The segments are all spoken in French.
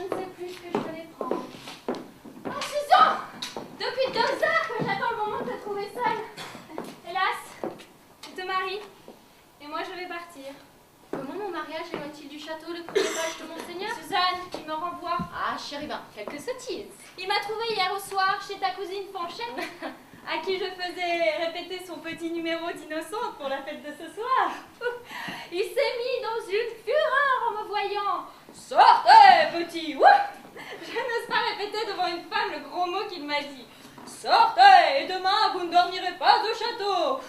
je ne sais plus ce que je devais prendre. Oh, Susan! Depuis 2 heures que j'attends le moment de te trouver seule. Hélas, tu te maries, et moi je vais partir. Comment mon mariage éloigne-t-il du château le privilège de Monseigneur? Suzanne, il me renvoie. Ah, chérubin, quelques sottises. Il m'a trouvé hier au soir chez ta cousine Fanchette, à qui je faisais répéter son petit numéro d'innocente pour la fête de ce soir. Il s'est mis dans une fureur en me voyant. Sortez, petit! Je n'ose pas répéter devant une femme le gros mot qu'il m'a dit. Sortez, et demain vous ne dormirez pas au château.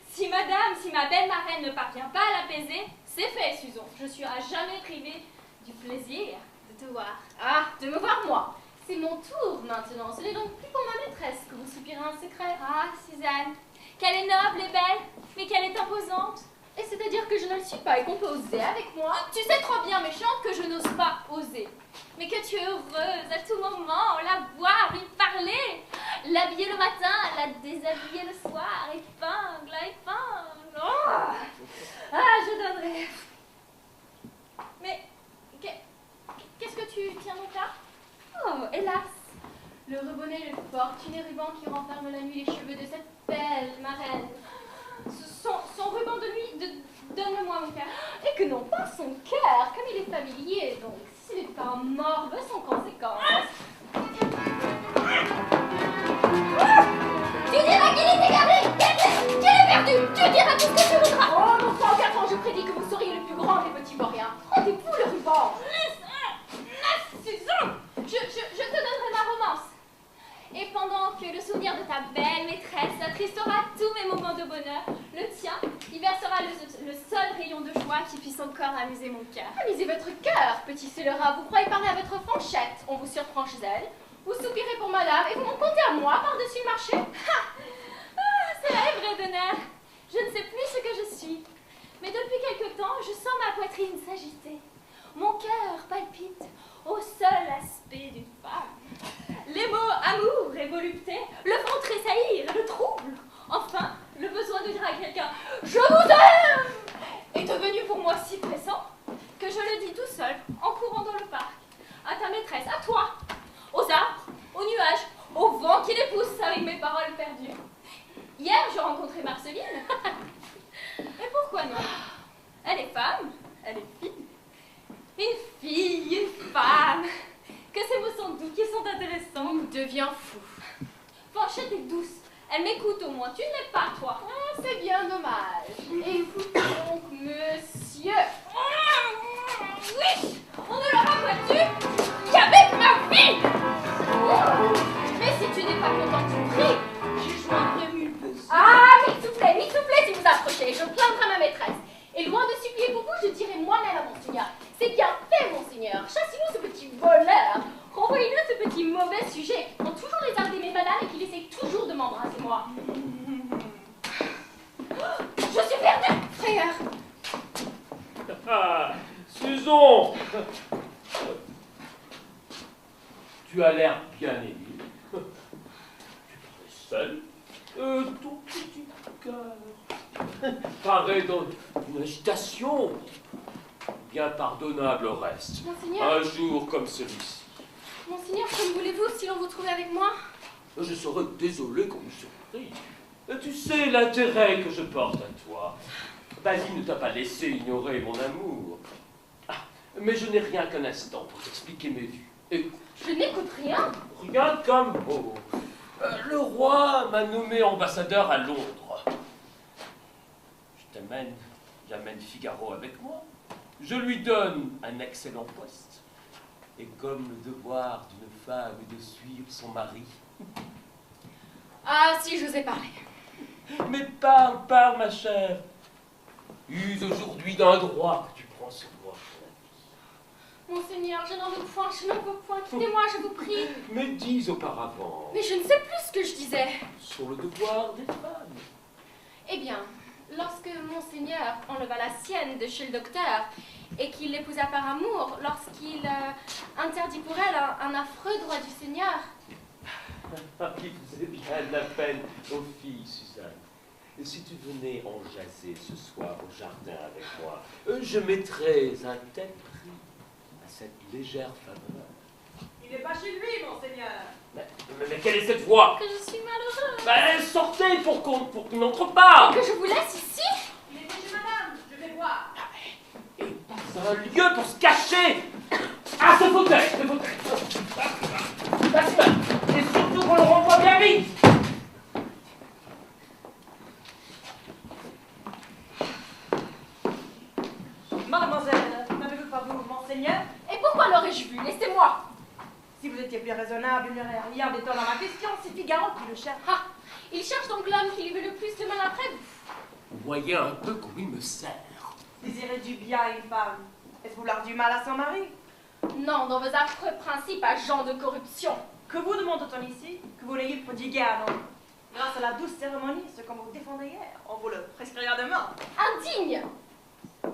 Si ma belle marraine ne parvient pas à l'apaiser, c'est fait, Susan. Je suis à jamais privée du plaisir de te voir. Ah, de me voir moi. C'est mon tour maintenant. Ce n'est donc plus pour ma maîtresse que vous soupirez un secret. Ah, Suzanne, qu'elle est noble et belle, mais qu'elle est imposante. Et c'est-à-dire que je ne le suis pas et qu'on peut oser avec moi. Tu sais trop bien, méchante, que je n'ose pas oser. Mais que tu es heureuse à tout moment, la voir, lui parler, l'habiller le matin, la déshabiller le soir, épingle à épingle. Oh ah, je donnerais. Mais qu'est-ce que tu tiens donc là? Oh, hélas, le rebonnet, le fortuné ruban qui renferme la nuit les cheveux de cette belle marraine. Son ruban de nuit, donne-le-moi mon cœur. Et que non pas son cœur, comme il est familier, donc s'il n'est pas morve sans conséquence. Tu diras qu'il est égaré, qu'il est perdu, tu diras tout ce que tu voudras. Oh, mon frère, en 4 ans, je prédis que vous seriez le plus grand des petits vauriens. Rendez-vous le ruban. Susan, je te donnerai ma romance. Et pendant que le souvenir de ta belle maîtresse attristera tous mes moments de bonheur, le tien y versera le seul rayon de joie qui puisse encore amuser mon cœur. Amusez votre cœur, petit scélérat, vous croyez parler à votre Fanchette, on vous surprend chez elle, vous soupirez pour madame et vous m'en comptez à moi par-dessus le marché. Cela est vrai d'honneur. Je ne sais plus ce que je suis, mais depuis quelque temps, je sens ma poitrine s'agiter. Mon cœur palpite au seul aspect d'une femme. Les mots amour et volupté le font tressaillir, le troublent. Enfin, le besoin de dire à quelqu'un « Je vous aime !» est devenu pour moi si pressant que je le dis tout seul, en courant dans le parc, à ta maîtresse, à toi, aux arbres, aux nuages, au vent qui les pousse avec mes paroles perdues. Hier, je rencontrais Marceline. Et pourquoi non? Elle est femme, elle est fille. Une fille, une femme. Que ces mots sont doux, qu'ils sont intéressants. Il devient fou. Fanchette est douce. Elle m'écoute au moins. Tu ne l'es pas, toi. Ah, c'est bien dommage. Écoute donc, monsieur. Oui, on ne l'aura pas tu qu'avec ma fille. Mais si tu n'es pas content du prix, je joindrai mille besoins. Ah, m'il vous plaît, si vous approchez, je plaindrai ma maîtresse. Et loin de supplier pour vous, je dirai moi-même à Monseigneur. C'est bien fait, Monseigneur. Chassez-nous ce petit voleur. Renvoyez-le ce petit mauvais sujet qui prend toujours les arts d'aimer madame et qui essaie toujours de m'embrasser, moi. Je suis perdue, frayeur. Ah, Susan! Tu as l'air bien ému. Tu es seul. Ton petit cœur paraît dans une agitation bien pardonnable au reste. Monseigneur. Un jour comme celui-ci. Monseigneur, comme voulez-vous si l'on vous trouvait avec moi? Je serais désolé qu'on me surprise. Tu sais l'intérêt que je porte à toi. Basile ne t'a pas laissé ignorer mon amour. Ah, mais je n'ai rien qu'un instant pour t'expliquer mes vues. Écoute. Je n'écoute rien. Regarde comme beau. Le roi m'a nommé ambassadeur à Londres. J'amène Figaro avec moi. Je lui donne un excellent poste. Et comme le devoir d'une femme est de suivre son mari. Ah, si je vous ai parlé. Mais parle, ma chère. Use aujourd'hui d'un droit que tu prends sur moi pour la vie. Monseigneur, je n'en veux point, quittez-moi, je vous prie. Mais dis auparavant. Mais je ne sais plus ce que je disais. Sur le devoir des femmes. Eh bien, lorsque Monseigneur enleva la sienne de chez le docteur et qu'il l'épousa par amour, lorsqu'il interdit pour elle un affreux droit du Seigneur. Il faisait bien de la peine aux filles, Suzanne. Et si tu venais en jaser ce soir au jardin avec moi, je mettrais un tel prix à cette légère faveur. Il n'est pas chez lui, monseigneur. Mais quelle est cette voix? Que je suis malheureuse. Ben, sortez pour qu'on n'entre pas. Que je vous laisse ici. Il était chez madame, je vais voir. Et pas un lieu pour se cacher. Ah, ce fauteuil. Maximum. Et surtout qu'on le renvoie bien vite. Mademoiselle, n'avez-vous pas vu monseigneur? Et pourquoi l'aurais-je vu? Laissez-moi. Si vous étiez plus raisonnable, il n'y aurait rien d'étonnant dans ma question. C'est Figaro qui le cherche. Ah, il cherche donc l'homme qui lui veut le plus de mal après vous. Voyez un peu comme il me sert. Désirez du bien à une femme. Est-ce vouloir du mal à son mari? Non, dans vos affreux principes à gens de corruption. Que vous demande-t-on ici? Que vous l'ayez prodigué à un homme. Grâce à la douce cérémonie, ce qu'on vous défendait hier, on vous le prescrira demain. Indigne.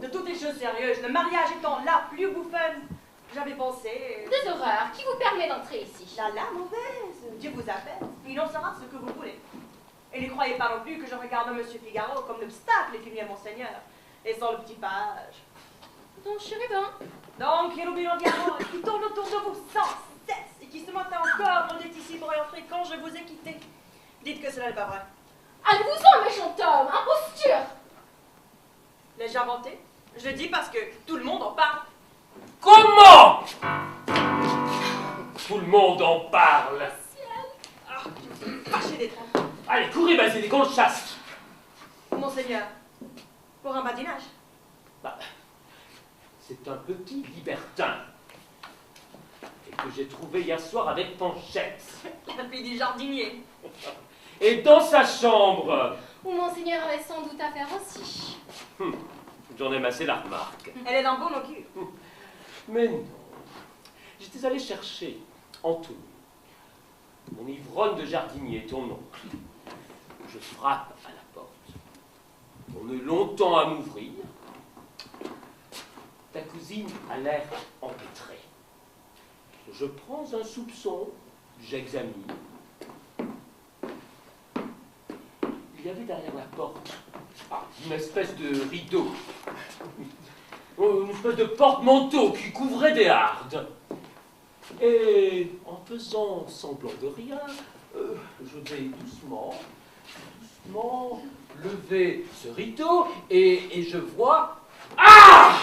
De toutes les choses sérieuses, le mariage étant la plus bouffonne, j'avais pensé... Des horreurs. Qui vous permet d'entrer ici? La mauvaise. Dieu vous appelle. Il en sera ce que vous voulez. Et ne croyez pas non plus que je regarde Monsieur Figaro comme l'obstacle qui vient monseigneur, et sans le petit page. Ton chérubin. Donc, il oublie l'environnement qui tourne autour de vous sans cesse, et qui ce matin encore on est ici pour y entrer quand je vous ai quitté. Dites que cela n'est pas vrai. Allez-vous-en, méchant homme. Imposture. L'ai-je inventé? Je le dis parce que tout le monde en parle. Comment? Tout le monde en parle. Ah, je suis fâché d'être là. Allez, courez, Basile, qu'on le chasse. Monseigneur, pour un badinage. Bah, c'est un petit libertin. Et que j'ai trouvé hier soir avec Panchette. La fille du jardinier. Et dans sa chambre. Où monseigneur avait sans doute affaire aussi. J'en ai massé la remarque. Elle est d'un bon augure. Mais non. J'étais allé chercher Anthony, mon ivrogne de jardinier, ton oncle. Je frappe à la porte. On eut longtemps à m'ouvrir. Ta cousine a l'air empêtrée. Je prends un soupçon, j'examine. Il y avait derrière la porte une espèce de rideau. Une espèce de porte-manteau qui couvrait des hardes. Et en faisant semblant de rien, je vais doucement lever ce rideau et je vois... Ah!